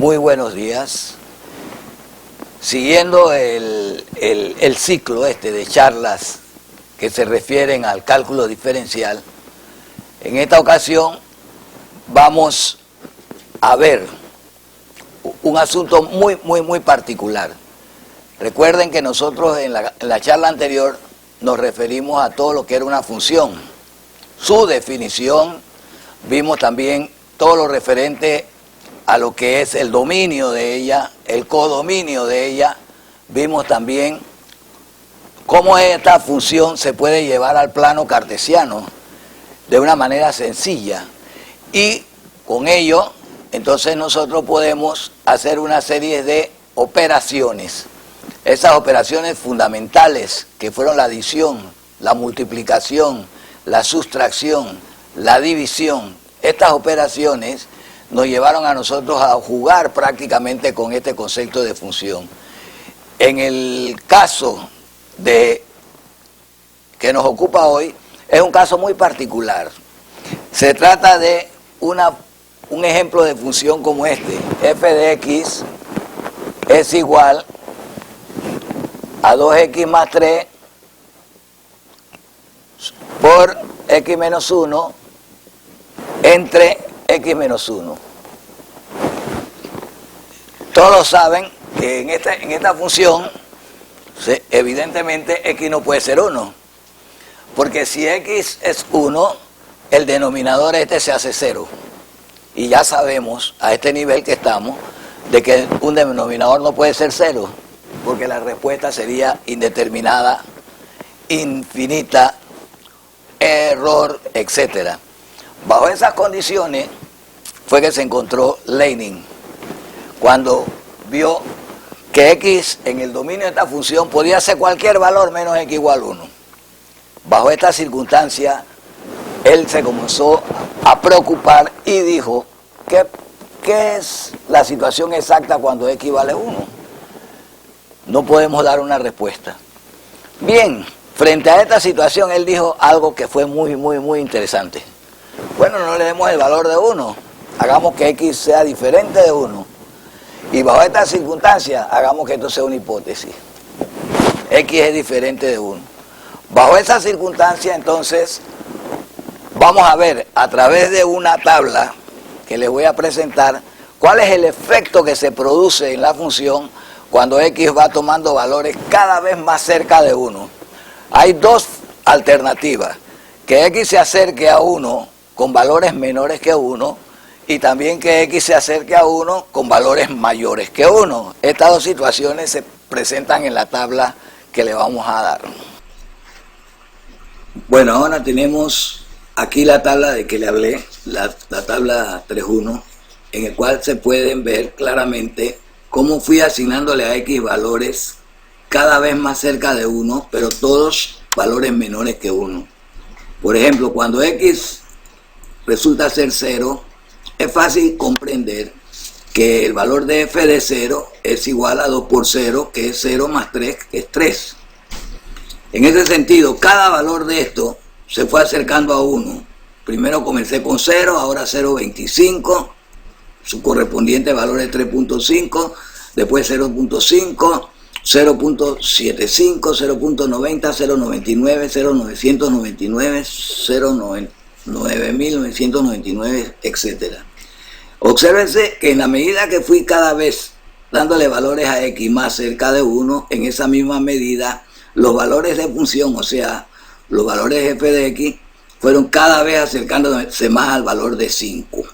Muy buenos días. Siguiendo el ciclo de charlas que se refieren al cálculo diferencial, en esta ocasión vamos a ver un asunto muy particular. Recuerden que nosotros en la charla anterior nos referimos a todo lo que era una función, su definición, vimos también todo lo referente a lo que es el dominio de ella, el codominio de ella, vimos también cómo esta función se puede llevar al plano cartesiano de una manera sencilla, y con ello entonces nosotros podemos hacer una serie de operaciones. Esas operaciones fundamentales que fueron la adición, la multiplicación, la sustracción, la división, estas operaciones nos llevaron a nosotros a jugar prácticamente con este concepto de función. En el caso que nos ocupa hoy, es un caso muy particular. Se trata de un ejemplo de función como este. F de x es igual a 2x más 3 por x menos 1 entre x menos 1. Todos saben que en esta función, evidentemente x no puede ser 1, porque si x es 1, el denominador se hace 0. Y ya sabemos, a este nivel que estamos, de que un denominador no puede ser 0, porque la respuesta sería indeterminada, infinita, error, etc. Bajo esas condiciones fue que se encontró Leibniz, cuando vio que x en el dominio de esta función podía ser cualquier valor menos x igual 1. Bajo esta circunstancia, él se comenzó a preocupar y dijo, ¿qué es la situación exacta cuando x vale 1? No podemos dar una respuesta. Bien, frente a esta situación, él dijo algo que fue muy interesante. Bueno, no le demos el valor de 1, hagamos que x sea diferente de 1. Y bajo esta circunstancia, hagamos que esto sea una hipótesis. X es diferente de 1. Bajo esa circunstancia, entonces, vamos a ver a través de una tabla que les voy a presentar cuál es el efecto que se produce en la función cuando x va tomando valores cada vez más cerca de 1. Hay dos alternativas: que x se acerque a 1 con valores menores que 1, y también que x se acerque a 1 con valores mayores que 1. Estas dos situaciones se presentan en la tabla que le vamos a dar. Bueno, ahora tenemos aquí la tabla de que le hablé, la tabla 3.1, en el cual se pueden ver claramente cómo fui asignándole a x valores cada vez más cerca de 1, pero todos valores menores que 1. Por ejemplo, cuando x resulta ser 0, es fácil comprender que el valor de f de 0 es igual a 2 por 0, que es 0 más 3, que es 3. En ese sentido, cada valor de esto se fue acercando a 1. Primero comencé con 0, ahora 0.25, su correspondiente valor es 3.5, después 0.5, 0.75, 0.90, 0.99, 0.999, 0.9999, etc. Obsérvense que en la medida que fui cada vez dándole valores a x más cerca de 1, en esa misma medida los valores de función, o sea, los valores f de x, fueron cada vez acercándose más al valor de 5.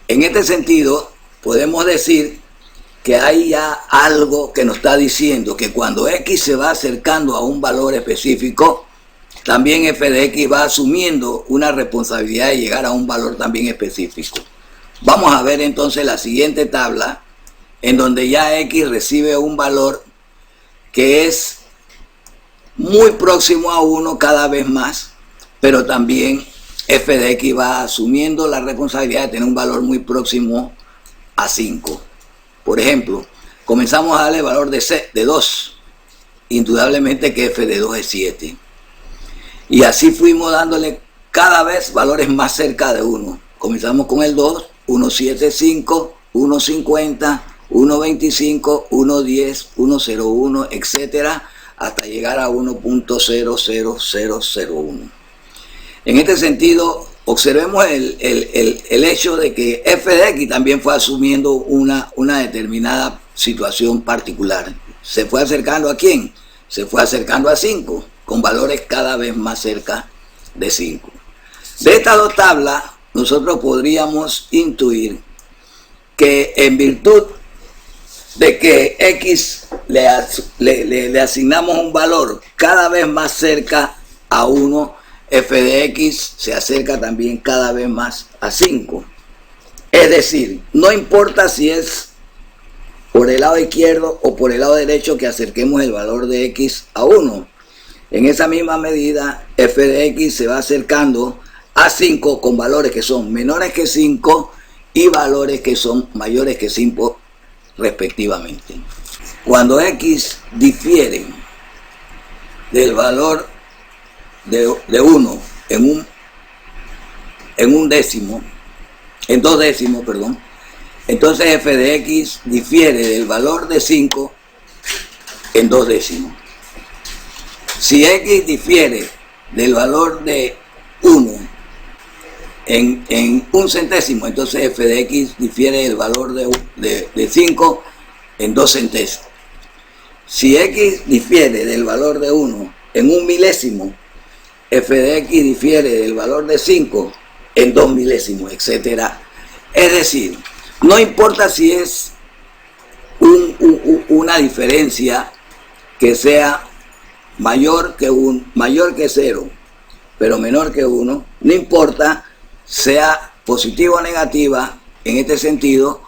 En este sentido, podemos decir que hay ya algo que nos está diciendo que cuando x se va acercando a un valor específico, también f de x va asumiendo una responsabilidad de llegar a un valor también específico. Vamos a ver entonces la siguiente tabla, en donde ya x recibe un valor que es muy próximo a 1 cada vez más, pero también f de x va asumiendo la responsabilidad de tener un valor muy próximo a 5. Por ejemplo, comenzamos a darle valor de 2, indudablemente que f de 2 es 7. Y así fuimos dándole cada vez valores más cerca de 1. Comenzamos con el 2, 1, 7, 5, 1.50, 1.25, 1.10, 1.01, etcétera, hasta llegar a 1.00001. En este sentido, observemos el hecho de que f de x también fue asumiendo una determinada situación particular. ¿Se fue acercando a quién? Se fue acercando a 5, con valores cada vez más cerca de 5. De estas dos tablas, nosotros podríamos intuir que en virtud de que x le asignamos un valor cada vez más cerca a 1, f de x se acerca también cada vez más a 5. Es decir, no importa si es por el lado izquierdo o por el lado derecho que acerquemos el valor de x a 1. En esa misma medida, f de x se va acercando a 5 con valores que son menores que 5 y valores que son mayores que 5 respectivamente. Cuando x difiere del valor de 1 en 2 décimos, perdón, entonces f de x difiere del valor de 5 en 2 décimos. Si x difiere del valor de 1 en 1 centésimo, entonces f de x difiere del valor de 5 en 2 centésimos. Si x difiere del valor de 1 en 1 milésimo, f de x difiere del valor de 5 en 2 milésimos, etc. Es decir, no importa si es una diferencia que sea mayor que 0, pero menor que 1, no importa sea positiva o negativa, en este sentido,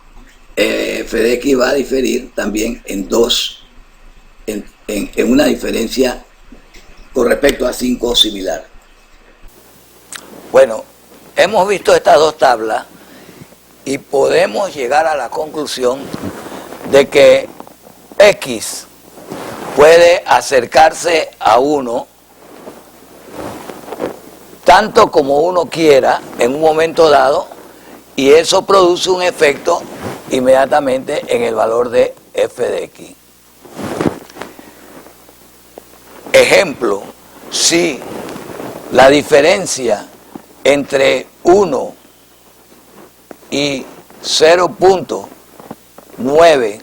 f de x va a diferir también en una diferencia con respecto a 5 similar. Bueno, hemos visto estas dos tablas y podemos llegar a la conclusión de que x puede acercarse a 1 tanto como uno quiera en un momento dado, y eso produce un efecto inmediatamente en el valor de f de x. Ejemplo, si la diferencia entre 1 y 0.9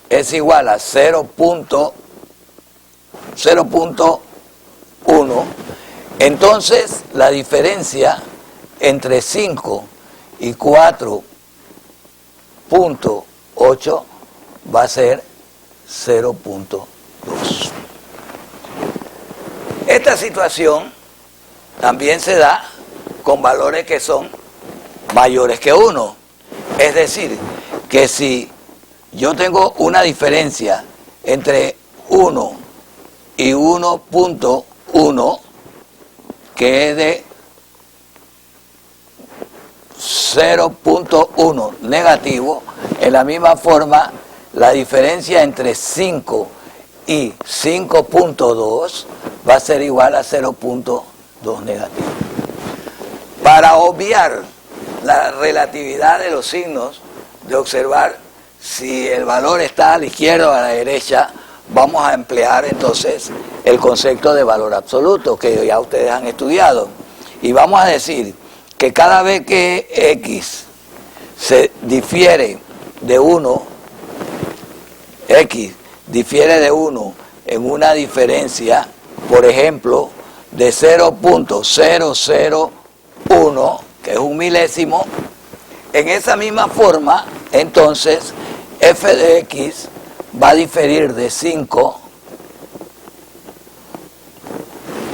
es igual a 0.1, entonces la diferencia entre 5 y 4.8 va a ser 0.2. Esta situación también se da con valores que son mayores que 1. Es decir, que si yo tengo una diferencia entre 1 y 1.1, que es de 0.1 negativo, en la misma forma la diferencia entre 5 y 5.2 va a ser igual a 0.2 negativo. Para obviar la relatividad de los signos, de observar si el valor está a la izquierda o a la derecha, vamos a emplear entonces el concepto de valor absoluto que ya ustedes han estudiado, y vamos a decir que cada vez que x se difiere de 1, x difiere de 1 en una diferencia, por ejemplo, de 0.001, que es un milésimo, en esa misma forma, entonces, f de x va a diferir de 5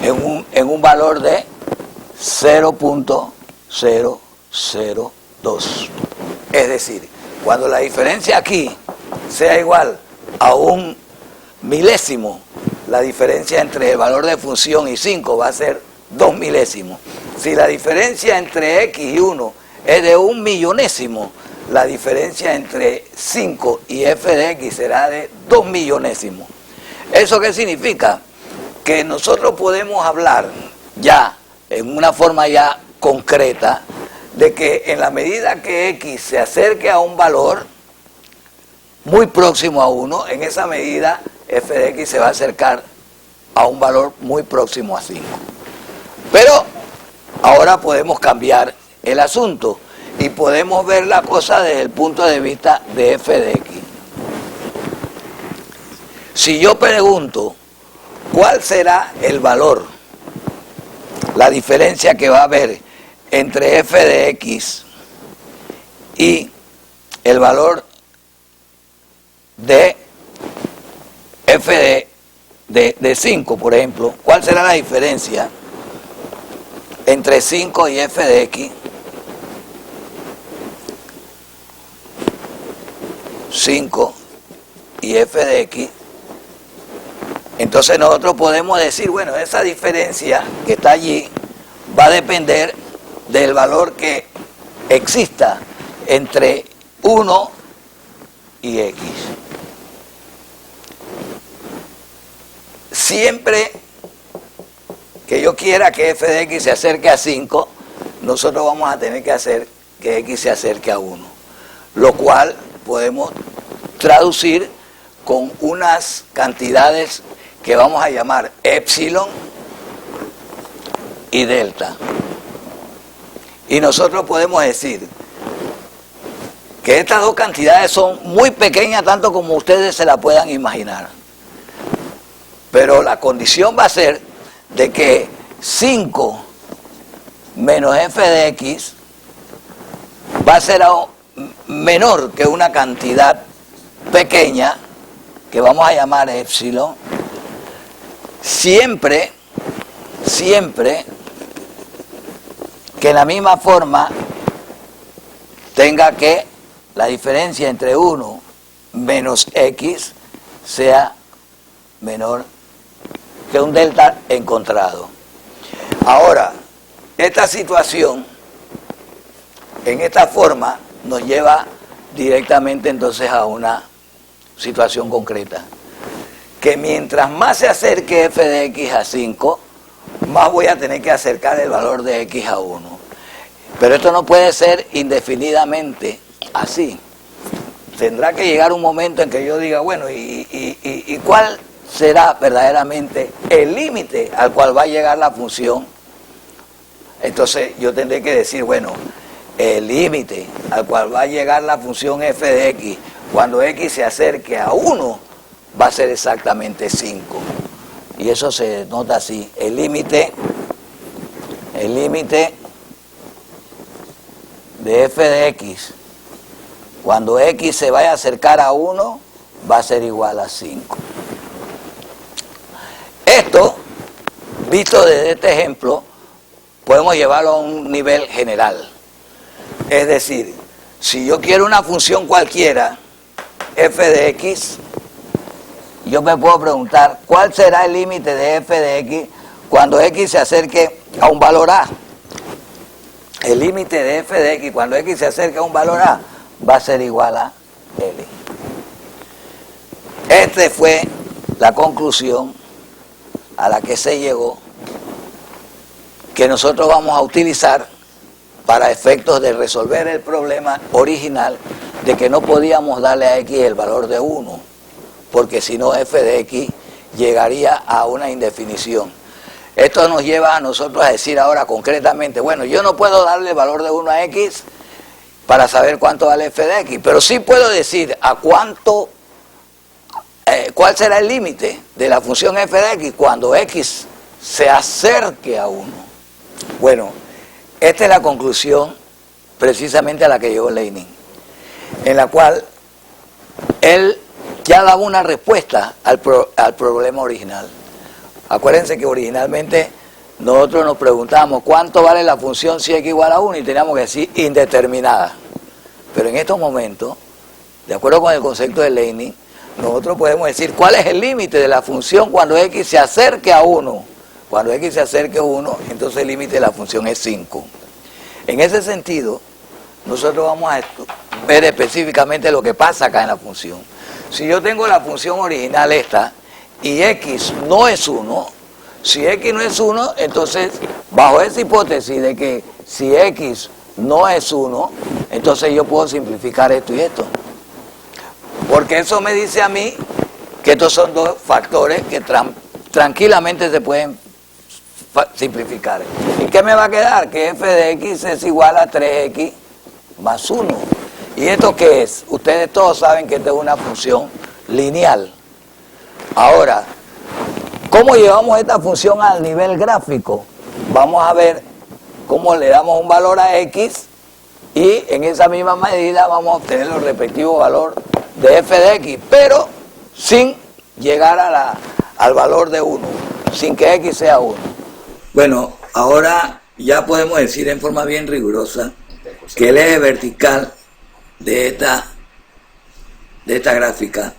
en un valor de 0.002. Es decir, cuando la diferencia aquí sea igual a un milésimo, la diferencia entre el valor de función y 5 va a ser 2 milésimos. Si la diferencia entre x y 1 es de 1 millonésimo, la diferencia entre 5 y f de x será de 2 millonésimos. ¿Eso qué significa? Que nosotros podemos hablar ya en una forma ya concreta de que en la medida que x se acerque a un valor muy próximo a 1, en esa medida f de x se va a acercar a un valor muy próximo a 5. Pero ahora podemos cambiar el asunto y podemos ver la cosa desde el punto de vista de f de x. Si yo pregunto cuál será el valor, la diferencia que va a haber entre f de x y el valor de f de 5, por ejemplo, ¿cuál será la diferencia entre 5 y f de x? 5 y f de x. Entonces nosotros podemos decir, bueno, esa diferencia que está allí va a depender del valor que exista entre 1 y x. Siempre que yo quiera que f de x se acerque a 5, nosotros vamos a tener que hacer que x se acerque a 1, lo cual podemos traducir con unas cantidades que vamos a llamar epsilon y delta. Y nosotros podemos decir que estas dos cantidades son muy pequeñas, tanto como ustedes se la puedan imaginar. Pero la condición va a ser de que 5 menos f de x va a ser menor que una cantidad pequeña que vamos a llamar epsilon, siempre que en la misma forma tenga que la diferencia entre 1 menos x sea menor que un delta encontrado. Ahora, esta situación en esta forma nos lleva directamente entonces a una situación concreta, que mientras más se acerque f de x a 5, más voy a tener que acercar el valor de x a 1. Pero esto no puede ser indefinidamente así. Tendrá que llegar un momento en que yo diga, bueno, ¿y cuál será verdaderamente el límite al cual va a llegar la función? Entonces yo tendré que decir, bueno, el límite al cual va a llegar la función f de x cuando x se acerque a 1 va a ser exactamente 5. Y eso se nota así, el límite de f de x cuando x se vaya a acercar a 1 va a ser igual a 5. Esto, visto desde este ejemplo, podemos llevarlo a un nivel general. Es decir, si yo quiero una función cualquiera, f de x, yo me puedo preguntar, ¿cuál será el límite de f de x cuando x se acerque a un valor a? El límite de f de x cuando x se acerque a un valor a va a ser igual a L. Esta fue la conclusión a la que se llegó, que nosotros vamos a utilizar para efectos de resolver el problema original de que no podíamos darle a x el valor de 1, porque si no f de x llegaría a una indefinición. Esto nos lleva a nosotros a decir ahora concretamente, bueno, yo no puedo darle el valor de 1 a x para saber cuánto vale f de x, pero sí puedo decir a cuánto, cuál será el límite de la función f de x cuando x se acerque a 1. Bueno, esta es la conclusión precisamente a la que llegó Leibniz, en la cual él ya daba una respuesta al problema original. Acuérdense que originalmente nosotros nos preguntábamos cuánto vale la función si x igual a 1 y teníamos que decir indeterminada. Pero en estos momentos, de acuerdo con el concepto de Leibniz, nosotros podemos decir cuál es el límite de la función cuando x se acerque a 1. Cuando x se acerque a 1, entonces el límite de la función es 5. En ese sentido, nosotros vamos a ver específicamente lo que pasa acá en la función. Si yo tengo la función original esta, y x no es 1, si x no es 1, entonces bajo esa hipótesis de que si x no es 1, entonces yo puedo simplificar esto y esto. Porque eso me dice a mí que estos son dos factores que tranquilamente se pueden simplificar. ¿Y qué me va a quedar? Que f de x es igual a 3x más 1. ¿Y esto qué es? Ustedes todos saben que esta es una función lineal. Ahora, ¿cómo llevamos esta función al nivel gráfico? Vamos a ver cómo le damos un valor a x y en esa misma medida vamos a obtener el respectivo valor de f de x, pero sin llegar al valor de 1, sin que x sea 1. Bueno, ahora ya podemos decir en forma bien rigurosa que el eje vertical de esta gráfica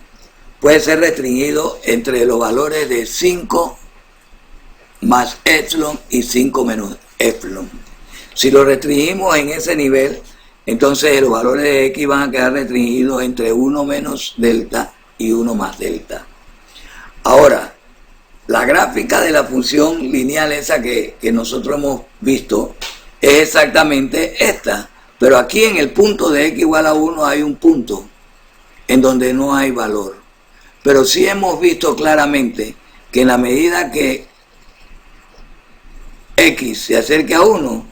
puede ser restringido entre los valores de 5 más epsilon y 5 menos epsilon. Si lo restringimos en ese nivel, entonces los valores de x van a quedar restringidos entre 1 menos delta y 1 más delta. Ahora, la gráfica de la función lineal esa que nosotros hemos visto es exactamente esta, pero aquí en el punto de x igual a 1 hay un punto en donde no hay valor. Pero sí hemos visto claramente que en la medida que x se acerque a 1,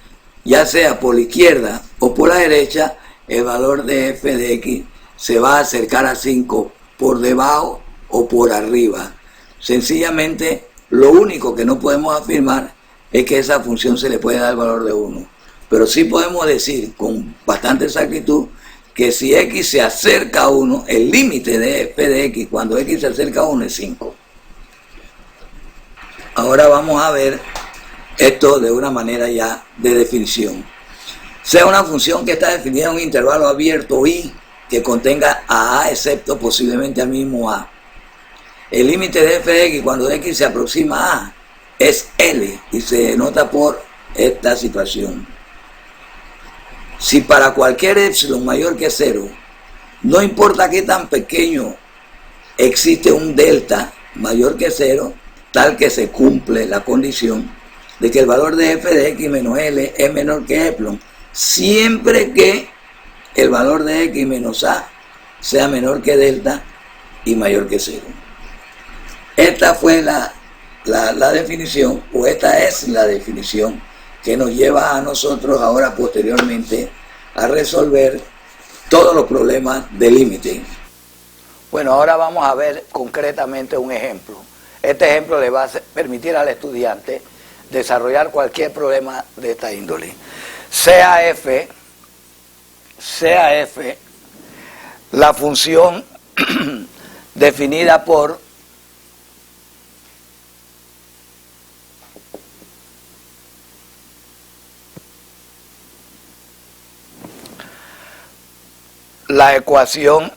ya sea por la izquierda o por la derecha, el valor de f de x se va a acercar a 5 por debajo o por arriba. Sencillamente, lo único que no podemos afirmar es que esa función se le puede dar el valor de 1. Pero sí podemos decir con bastante exactitud que si x se acerca a 1, el límite de f de x cuando x se acerca a 1 es 5. Ahora vamos a ver esto de una manera ya de definición. Sea una función que está definida en un intervalo abierto y que contenga a excepto posiblemente al mismo a. El límite de f de x cuando x se aproxima a a es L y se denota por esta situación. Si para cualquier epsilon mayor que 0, no importa qué tan pequeño, existe un delta mayor que 0, tal que se cumple la condición de que el valor de f de x menos L es menor que epsilon, siempre que el valor de x menos a sea menor que delta y mayor que 0. Esta fue la definición, o esta es la definición que nos lleva a nosotros ahora posteriormente a resolver todos los problemas de límite. Bueno, ahora vamos a ver concretamente un ejemplo. Este ejemplo le va a permitir al estudiante desarrollar cualquier problema de esta índole. Sea f la función definida por la ecuación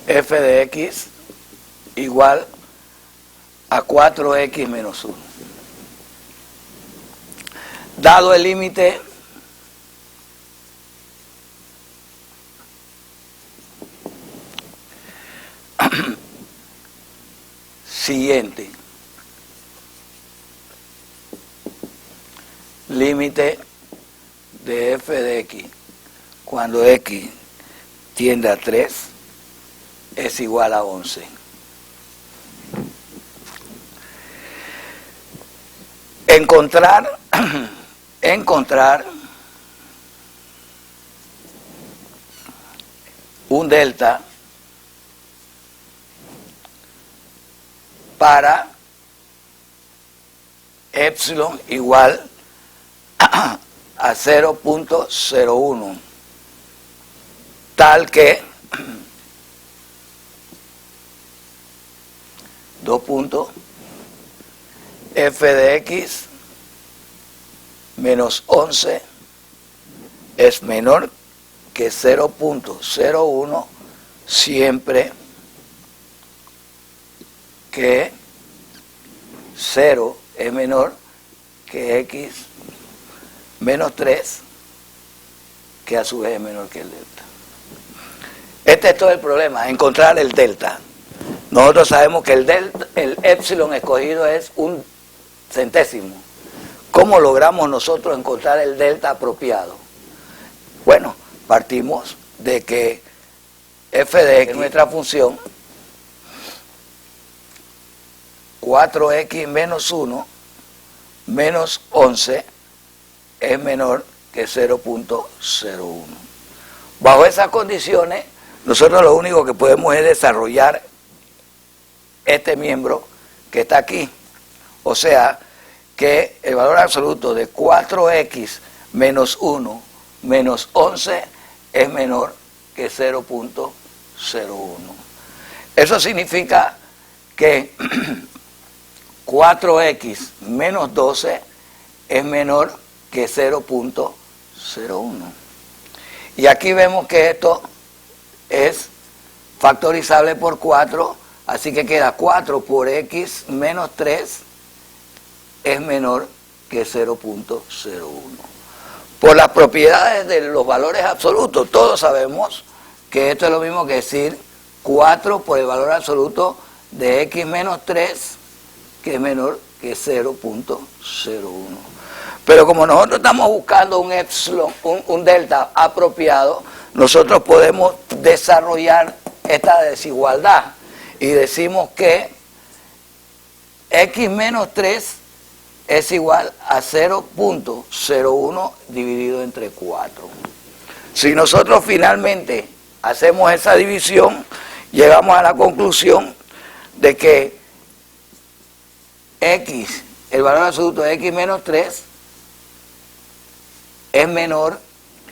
f de x igual a 4x menos 1. Dado el límite siguiente, límite de f de x cuando x tiende a 3 es igual a 11. Encontrar un delta para epsilon igual a 0.01, tal que 2 puntos f de x menos 11 es menor que 0.01 siempre que 0 es menor que x menos 3, que a su vez es menor que el delta. Este es todo el problema, encontrar el delta. nosotros sabemos que el épsilon escogido es 1/100. ¿Cómo logramos nosotros encontrar el delta apropiado? Bueno, partimos de que f de x, nuestra función, 4x menos 1 menos 11 es menor que 0.01. Bajo esas condiciones, nosotros lo único que podemos es desarrollar este miembro que está aquí. O sea, que el valor absoluto de 4x menos 1 menos 11 es menor que 0.01. Eso significa que 4x menos 12 es menor que 0.01. Y aquí vemos que esto es factorizable por 4, así que queda 4 por x menos 3 es menor que 0.01. Por las propiedades de los valores absolutos, todos sabemos que esto es lo mismo que decir 4 por el valor absoluto de x menos 3, que es menor que 0.01. Pero como nosotros estamos buscando un epsilon, un delta apropiado, nosotros podemos desarrollar esta desigualdad y decimos que x menos 3 es igual a 0.01 dividido entre 4. Si nosotros finalmente hacemos esa división, llegamos a la conclusión de que x, el valor absoluto de x menos 3, es menor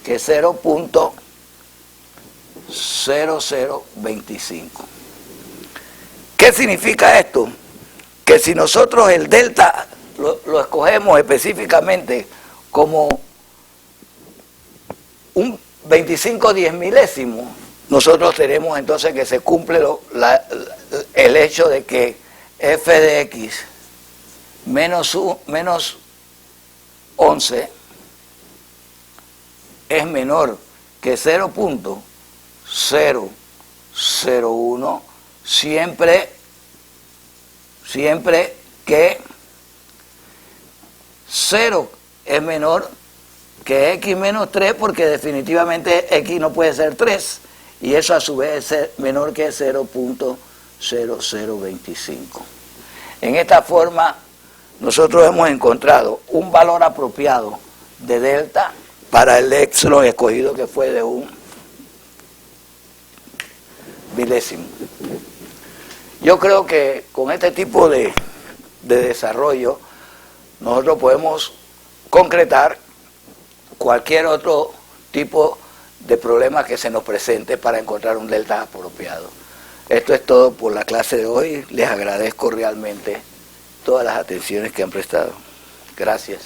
que 0.0025. ¿Qué significa esto? Que si nosotros el delta lo escogemos específicamente como un 25/10 milésimo, nosotros tenemos entonces que se cumple el hecho de que f de x menos 11 es menor que 0.001 siempre que 0 es menor que x menos 3, porque definitivamente x no puede ser 3, y eso a su vez es menor que 0.0025. En esta forma nosotros hemos encontrado un valor apropiado de delta para el épsilon escogido, que fue de 1 milésimo. Yo creo que con este tipo de desarrollo nosotros podemos concretar cualquier otro tipo de problema que se nos presente para encontrar un delta apropiado. Esto es todo por la clase de hoy. Les agradezco realmente todas las atenciones que han prestado. Gracias.